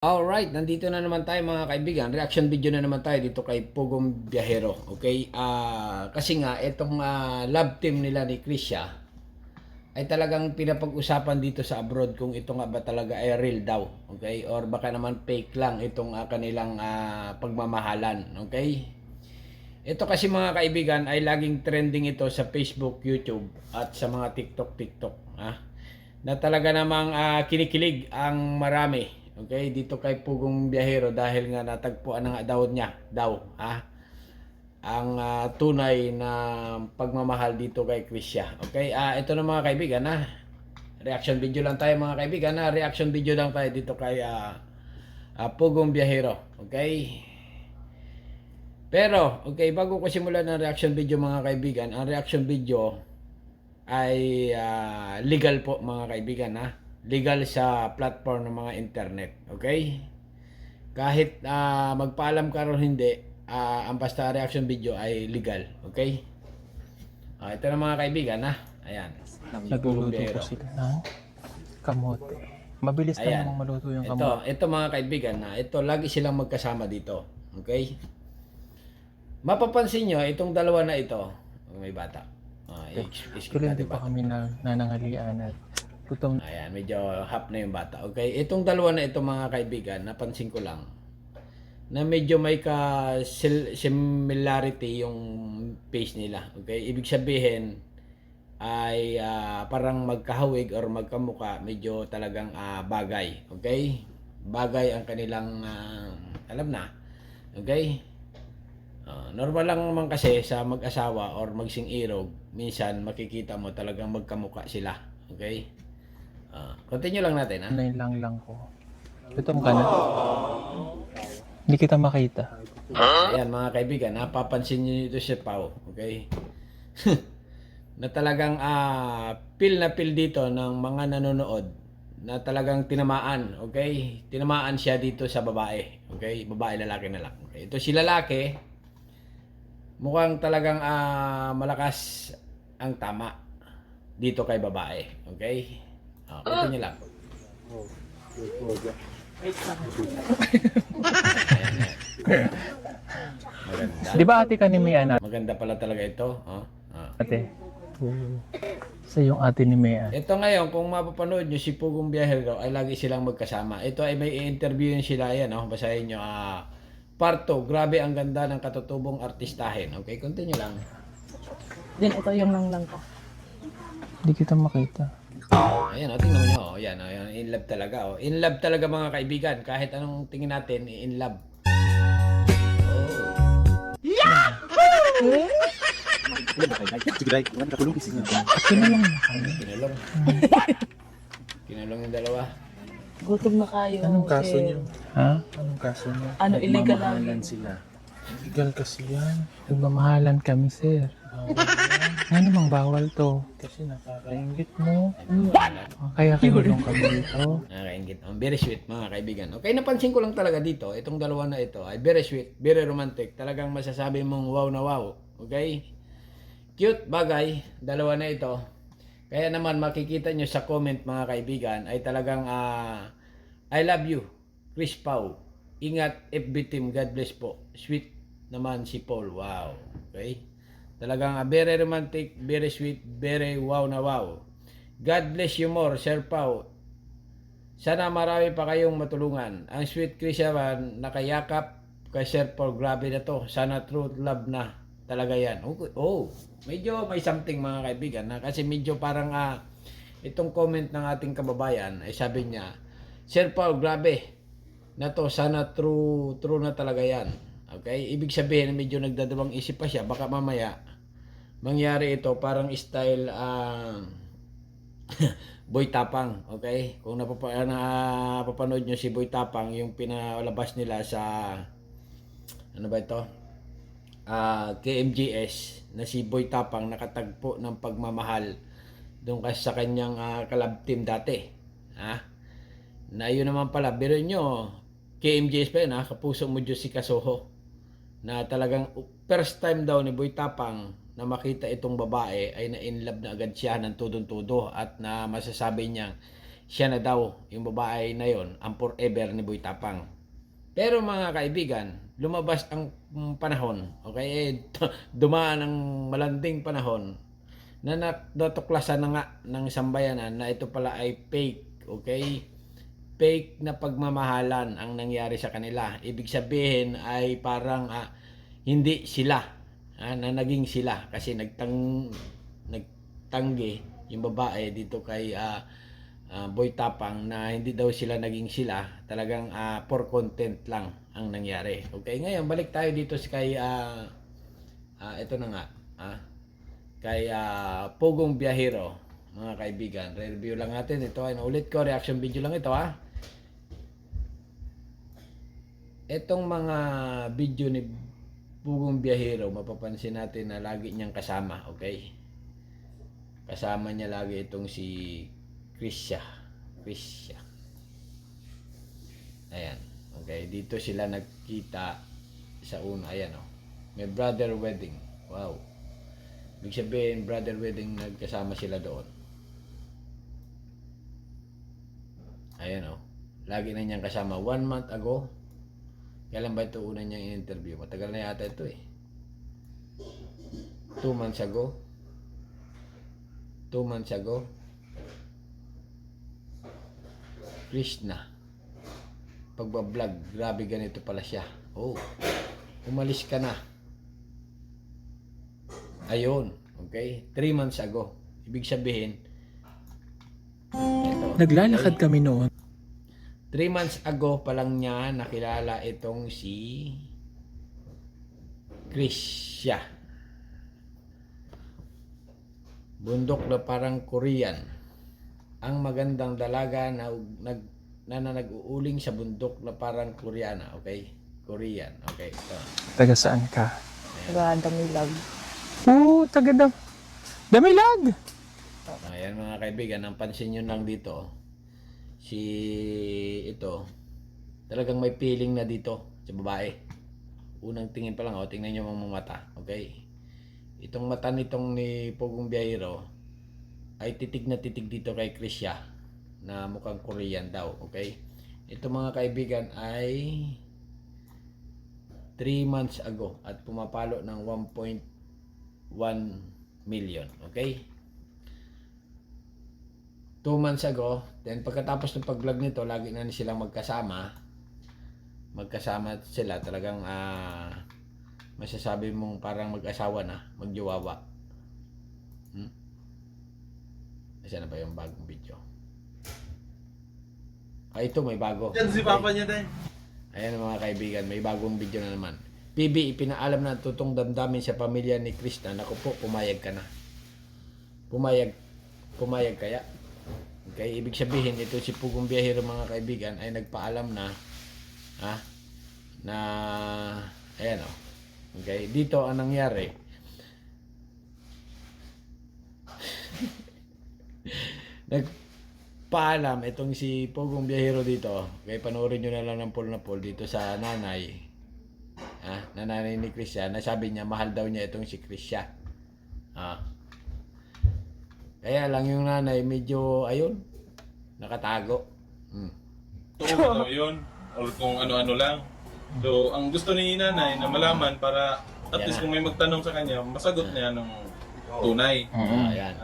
Alright, nandito na naman tayo mga kaibigan. Reaction video na naman tayo dito kay Pugong Biyahero. Okay? Kasi nga, itong love team nila ni Krisha ay talagang pinapag-usapan dito sa abroad kung ito nga ba talaga ay real daw. Okay? Or baka naman fake lang itong kanilang pagmamahalan. Okay? Ito kasi mga kaibigan ay laging trending ito sa Facebook, YouTube at sa mga TikTok. Ha? Na talaga namang kinikilig ang marami. Okay, dito kay Pugong Biyahero dahil nga natagpuan na nga daw ang tunay na pagmamahal dito kay Krisha. Okay, ito na mga kaibigan reaction video lang tayo mga kaibigan reaction video lang tayo dito kay Pugong Biyahero. Okay, pero okay, bago ko simulan ng reaction video mga kaibigan, ang reaction video ay legal po mga kaibigan legal sa platform ng mga internet. Okay? Kahit magpaalam ka ron hindi, ang basta reaction video ay legal. Okay? Ito na mga kaibigan Ayan. Nagluluto po sila ng kamote. Mabilis lang Ayan. namang maluto yung kamote. Ito mga kaibigan ito lagi silang magkasama dito. Okay? Mapapansin nyo, itong dalawa na ito, may bata. Tuloy hindi pa kami nananghalian at gutom. Ayan, medyo half na yung bata. Okay, itong dalawa na ito mga kaibigan, napansin ko lang na medyo may similarity yung face nila. Okay, ibig sabihin ay parang magkahawig or magkamuka, medyo talagang bagay. Okay, bagay ang kanilang alam na. Okay, normal lang naman kasi sa mag-asawa or magsing-irog, minsan makikita mo talagang magkamuka sila. Okay, continue lang natin Lang ko. Gutom ka na? Hindi kita makita. Ayan mga kaibigan, napapansin niyo dito si Pao, okay? Na talagang feel na feel dito ng mga nanonood na talagang tinamaan, okay? Tinamaan siya dito sa babae, okay? Babae, lalaki na lang. Okay? Ito si lalaki, mukhang talagang malakas ang tama dito kay babae, okay? Ito niyo lang. Maganda. Di ba ate ka ni Mea Maganda pala talaga ito. ate? Sa yung ate ni Mea. Ito ngayon, kung mapapanood nyo, si Pugong Biyahero ay lagi silang magkasama. Ito ay may interview yun sila. Yan, basahin nyo. Part 2, grabe ang ganda ng katutubong artistahin. Okay, continue lang. Then ito yung lang ko. Hindi kita makita. Ayan, tingnan mo nyo. Yan, in love talaga. In love talaga mga kaibigan. Kahit anong tingin natin, in love. Kinulong na kami. Kinulong. Kinulong yung dalawa. Gutom na kayo. Anong kaso sir. niyo? Ha? Anong kaso niyo? Ano, illegal Nagmamahalan lang. sila. Illegal kasi yan. Nagmamahalan kami, sir. Ano namang bawal to? Kasi nakakaingit mo. Kaya kinulong kami dito. Nakakaingit. Very sweet mga kaibigan. Okay, napansin ko lang talaga dito, itong dalawa na ito ay very sweet, very romantic. Talagang masasabi mong wow na wow. Okay? Cute bagay, dalawa na ito. Kaya naman makikita nyo sa comment mga kaibigan ay talagang I love you, Chris Pau. Ingat FB team, God bless po. Sweet naman si Paul. Wow. Okay? Talagang very romantic, very sweet, very wow na wow. God bless you more, Sir Pau. Sana marami pa kayong matulungan. Ang sweet Krisha nakayakap kay Sir Paul. Grabe na to. Sana true love na talaga yan. Medyo may something mga kaibigan kasi medyo parang itong comment ng ating kababayan ay sabi niya, Sir Paul, grabe na to. Sana true na talaga yan. Okay? Ibig sabihin medyo nagdadalawang isip pa siya. Baka mamaya mangyari ito parang style Boy Tapang, okay? Kung napapanood nyo si Boy Tapang, yung pinalabas nila sa ano ba ito? KMGS na si Boy Tapang nakatagpo ng pagmamahal doon kasi sa kanyang kalab team dati. Na yun naman pala, biro nyo, KMGS pa yun Kapuso Mo Diyos si Kasoho. Na talagang first time daw ni Boy Tapang na makita itong babae ay na-inlove na agad siya ng tudong-tudo at na masasabi niya siya na daw, yung babae na yon, ang forever ni Boy Tapang. Pero mga kaibigan, lumabas ang panahon, okay, dumaan ang malanding panahon na natuklasan na nga ng sambayanan na ito pala ay fake, okay? Fake na pagmamahalan ang nangyari sa kanila. Ibig sabihin ay parang hindi sila, na naging sila kasi nagtanggi yung babae dito kay Boy Tapang na hindi daw sila naging sila, talagang for content lang ang nangyari. Okay, ngayon balik tayo dito kay ito na nga, kay Pugong Biyahero, mga kaibigan. Review lang natin ito, ay naulit ko, reaction video lang ito Itong mga video ni Pugong Biyahero, mapapansin natin na lagi niyang kasama, okay? Kasama niya lagi itong si Krisya. Ayan. Okay, dito sila nagkita sa una. Ayan may brother wedding. Wow. Ibig sabihin, brother wedding, nagkasama sila doon. Ayan lagi na niyang kasama. 1 month ago. Kailan ba ito una niyang interview? Matagal na yata ito 2 months ago. 2 months ago. Krishna. Pagbablog, grabe ganito pala siya. Umalis ka na. Ayun, okay? 3 months ago. Ibig sabihin, ito, Naglalakad kami noon. 3 months ago pa lang niya nakilala itong si Krisya. Bundok na parang Korean. Ang magandang dalaga na nag-uuling sa bundok na parang Koreana, okay? Korean, okay. Ito. Taga saan ka? Taga Damilag. Taga Damilag! Ayan mga kaibigan, ang pansin nyo lang dito, ito, talagang may feeling na dito sa babae. Unang tingin pa lang, tingnan nyo mga mata, okay? Itong mata nitong ni Pugong Biyahero, ay titig na titig dito kay Krisya na mukhang Korean daw, okay? Ito mga kaibigan ay 3 months ago at pumapalo ng 1.1 million, okay? 2 months ago, then pagkatapos ng pag-vlog nito, lagi na silang magkasama sila, talagang masasabi mong parang mag-asawa na, magjowawa. Saan na ba yung bagong video? Ito may bago. Yan si Papa niya din. Ayan mga kaibigan, may bagong video na naman. PB, ipinaalam na tutong damdamin sa pamilya ni Krishna. Naku po, pumayag ka na. Pumayag kaya. Okay, ibig sabihin, ito si Pugong Biyahero mga kaibigan ay nagpaalam na ayan okay, dito ang nangyari. Nagpaalam itong si Pugong Biyahero dito. Kaya panoorin nyo na lang ng poll na poll dito sa nanay. Nanay ni Krisya. Nasabi niya mahal daw niya itong si Krisya. Kaya lang yung nanay medyo ayun, nakatago. Totoo yun. Or kung ano-ano lang. So, ang gusto ni nanay na malaman para at least kung may magtanong sa kanya, masagot niya ng tunay. Ayan.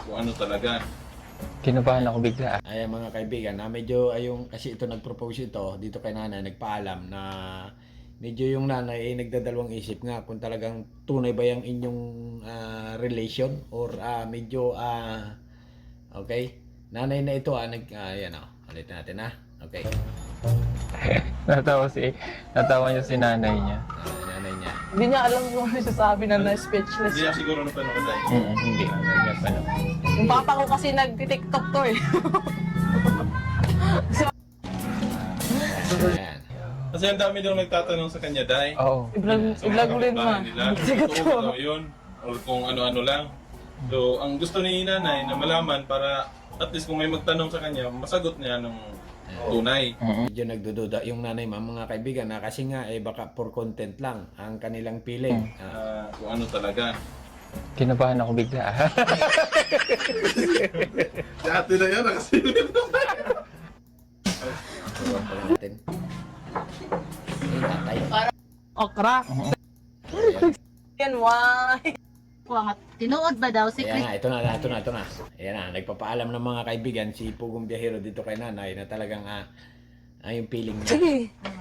Kung ano talaga. Kinabahan ako bigla. Ayan mga kaibigan, medyo ayong kasi ito nag-propose ito dito kay nanay, nagpaalam na medyo yung nanay ay nagdadalawang isip nga kung talagang tunay ba yung inyong relation or medyo okay. Nanay na ito ayan ulit natin okay. Natawa niya si nanay niya. Nanay niya. Hindi niya alam kung ano sasabi na na-speechless Hindi siya. niya siguro napanood tayo. Hindi. Hindi pa naman. Yung papa ko kasi nag-tiktok to Ayan. Kasi ang dami daw nagtatanong sa kanya, Day. Oo. I-vlog ulit mo. Totoo daw yun. Or kung ano-ano lang. So, ang gusto ni nanay na malaman para at least kung may magtanong sa kanya, masagot niya ng tunay. Medyo nagdududa yung nanay mga kaibigan na kasi nga baka for content lang ang kanilang feeling. Kung ano talaga. Kinabahan ako bigla. Si ate na yan, nakasilip. Turuan pa rin natin. Ayun, tatay. Okra. Yan, why? Kuha nga, tinuod ba daw si Ayan Chris? na, ito na. Ayan na, nagpapaalam ng mga kaibigan si Pugong Biyahero dito kay nanay na talagang yung feeling niya. Sige,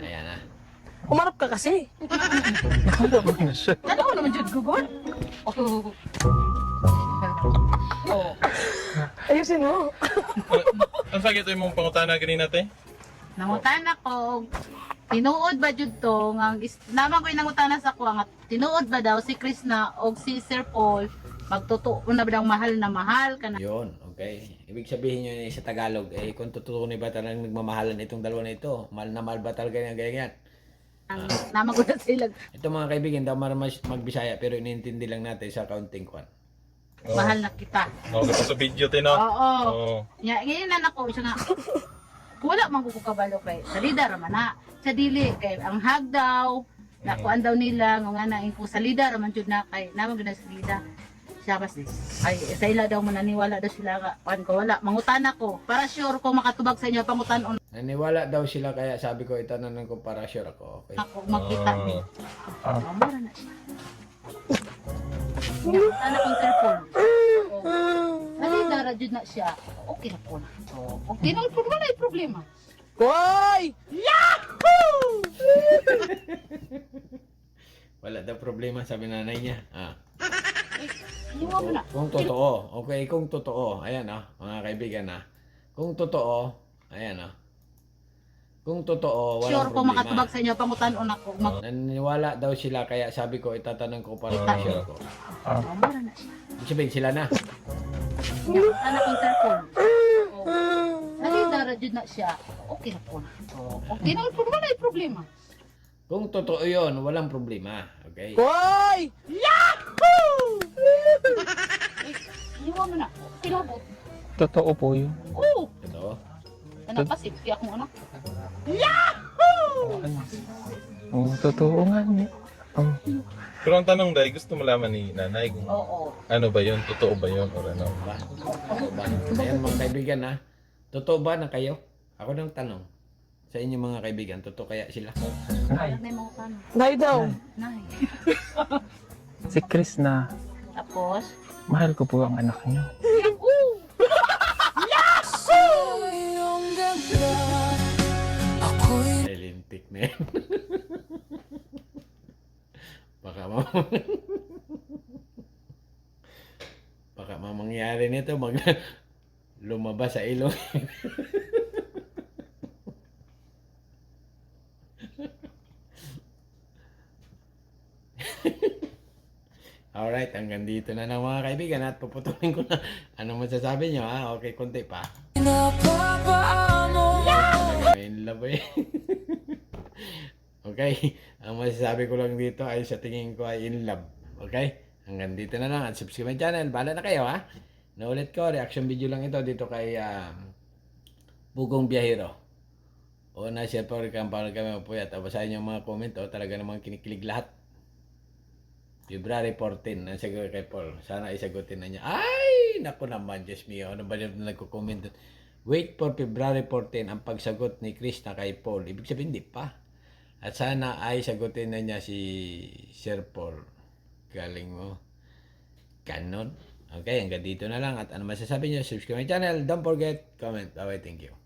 Ayan na. umarap ka kasi. Nakalabang na siya. Ano naman dyan, Gugol? Oh. Oh. Ayusin mo. Ang sakit yung mong pangutana kanina, te? Nangutan ako, tinuod ba jud to nga naman ko nangutana sa kuha nga tinuod ba daw si Chris na og si Sir Paul magtotoo na ba daw mahal ka na Yun, okay. Ibig sabihin nyo sa Tagalog, kung totoo ni ba talagang nagmamahalan itong dalawa na ito, mahal na mahal ba talaga niya ganyan? naman ko na sila Ito mga kaibigan, daw marami magbisaya pero iniintindi lang natin sa accounting kwan. mahal na kita. Okay pa sa video, te, no? Oo. Oo. Ngayon na nako siya nga wala man ko kabalo kay salida ra man na sa dili kay ang hag daw nakuan daw nila nga na ko salida ra man jud na kay naman gud na salida siya bas ay sa ila daw mananiwala daw sila nga kuan ko wala mangutana ko para sure ko makatubag sa inyo pangutan-on Naniwala daw sila kaya sabi ko itanan ko para sure ako. Okay. ako makita ni Ah. mura na siya ana kong cellphone salida ra jud na siya okay na po okay na po wala problema Hoy! Wala daw problema sabi nanay niya. iwa mo na Kung totoo, okay, kung totoo, ayan mga kaibigan Kung totoo, ayan Kung totoo, walang sure ko problema. makatubag sa inyo pangutan-on ako Naniniwala daw sila kaya sabi ko itatanong ko para sure ako. mura na siya Ibig sabihin sila na. Anak kong cellphone. Salida ra jud na siya. Okay na po. Okay na po wala problema. Kung totoo yun, walang problema. Okay? Hoy! Iwa mo na. Kilabot. Totoo po yun. Oo. Totoo? Anak pa safety akong anak. Ano? Oo, totoo nga niya. Oh. Pero ang tanong, Day, gusto malaman ni nanay kung Oo. ano ba yun, totoo ba yun, or ano? Ba? Totoo ba? Ayan mga kaibigan Totoo ba na kayo? Ako nang tanong. Sa inyo mga kaibigan, totoo kaya sila? Alam na mo kan. Nay daw. Nay. Si Chris na Tapos, mahal ko po ang anak niyo. Lintik na yan. Baka mamangyari nito lumabas sa ilong. Alright, hanggang dito na lang mga kaibigan at puputulin ko na. Ano masasabi nyo Okay, konti pa. In love eh. Okay, ang masasabi ko lang dito ay sa tingin ko ay in love. Okay? Hanggang dito na lang at subscribe my channel. Bahala na kayo Naulit ko, reaction video lang ito dito kay Pugong Biyahero. O na-share pa rin para kami mapuyat. Basahin yung mga comment talaga namang kinikilig lahat. February 14, ang sagot kay Paul. Sana isagutin na niya. Ay! Naku naman, Diyos mio. Ano ba yung nagko-comment doon? Wait for February 14 ang pagsagot ni Chris na kay Paul. Ibig sabihin, di pa. At sana ay sagutin na niya si Sir Paul. Galing mo. Ganon. Okay, hanggang dito na lang. At ano masasabi niyo? Subscribe my channel. Don't forget, comment. Bye-bye. Thank you.